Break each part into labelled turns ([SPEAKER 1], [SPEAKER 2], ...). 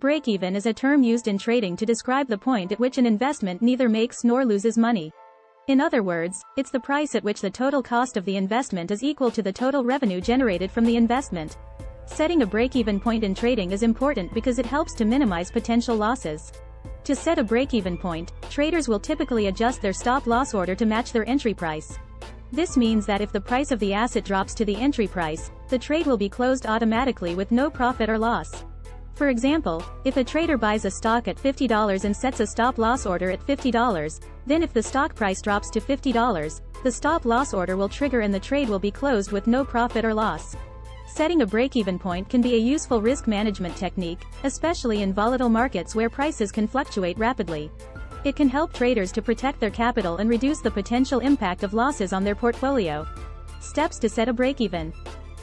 [SPEAKER 1] Break-even is a term used in trading to describe the point at which an investment neither makes nor loses money. In other words, it's the price at which the total cost of the investment is equal to the total revenue generated from the investment. Setting a break-even point in trading is important because it helps to minimize potential losses. To set a break-even point, traders will typically adjust their stop-loss order to match their entry price. This means that if the price of the asset drops to the entry price, the trade will be closed automatically with no profit or loss. For example, if a trader buys a stock at $50 and sets a stop-loss order at $50, then if the stock price drops to $50, the stop-loss order will trigger and the trade will be closed with no profit or loss. Setting a break-even point can be a useful risk management technique, especially in volatile markets where prices can fluctuate rapidly. It can help traders to protect their capital and reduce the potential impact of losses on their portfolio. Steps to set a break-even.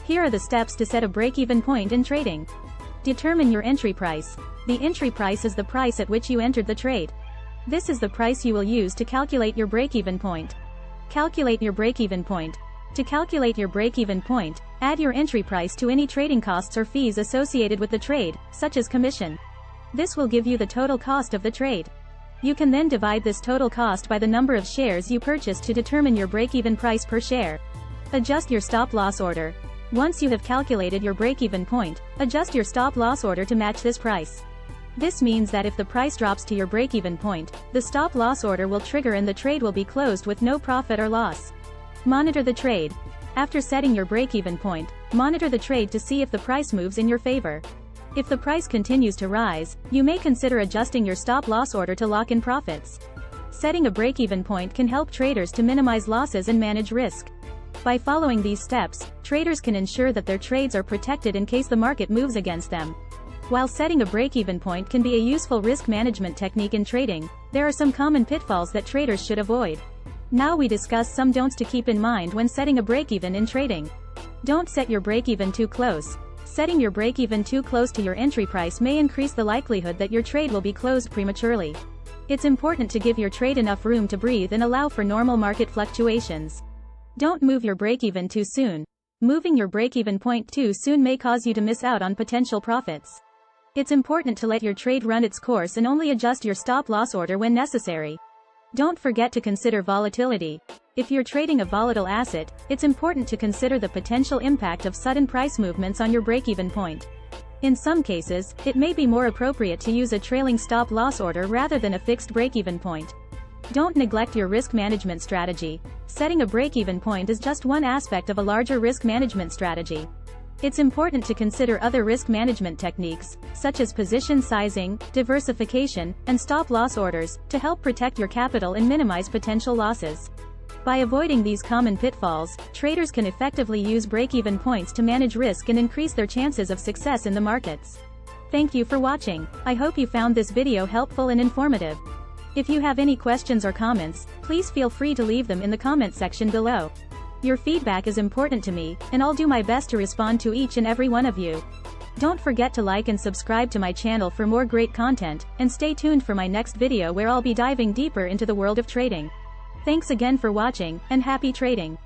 [SPEAKER 1] Here are the steps to set a break-even point in trading. Determine your entry price. The entry price is the price at which you entered the trade. This is the price you will use to calculate your break-even point. Calculate your break-even point. To calculate your break-even point, add your entry price to any trading costs or fees associated with the trade, such as commission. This will give you the total cost of the trade. You can then divide this total cost by the number of shares you purchased to determine your break-even price per share. Adjust your stop-loss order. Once you have calculated your break-even point, adjust your stop-loss order to match this price. This means that if the price drops to your break-even point, the stop-loss order will trigger and the trade will be closed with no profit or loss. Monitor the trade. After setting your break-even point, monitor the trade to see if the price moves in your favor. If the price continues to rise, you may consider adjusting your stop-loss order to lock in profits. Setting a break-even point can help traders to minimize losses and manage risk. By following these steps, traders can ensure that their trades are protected in case the market moves against them. While setting a break-even point can be a useful risk management technique in trading, there are some common pitfalls that traders should avoid. Now we discuss some don'ts to keep in mind when setting a break-even in trading. Don't set your break-even too close. Setting your break-even too close to your entry price may increase the likelihood that your trade will be closed prematurely. It's important to give your trade enough room to breathe and allow for normal market fluctuations. Don't move your break-even too soon. Moving your break-even point too soon may cause you to miss out on potential profits. It's important to let your trade run its course and only adjust your stop-loss order when necessary. Don't forget to consider volatility. If you're trading a volatile asset, it's important to consider the potential impact of sudden price movements on your break-even point. In some cases, it may be more appropriate to use a trailing stop-loss order rather than a fixed break-even point. Don't neglect your risk management strategy. Setting a break-even point is just one aspect of a larger risk management strategy. It's important to consider other risk management techniques, such as position sizing, diversification, and stop-loss orders, to help protect your capital and minimize potential losses. By avoiding these common pitfalls, traders can effectively use break-even points to manage risk and increase their chances of success in the markets. Thank you for watching. I hope you found this video helpful and informative. If you have any questions or comments, please feel free to leave them in the comment section below. Your feedback is important to me, and I'll do my best to respond to each and every one of you. Don't forget to like and subscribe to my channel for more great content, and stay tuned for my next video where I'll be diving deeper into the world of trading. Thanks again for watching, and happy trading!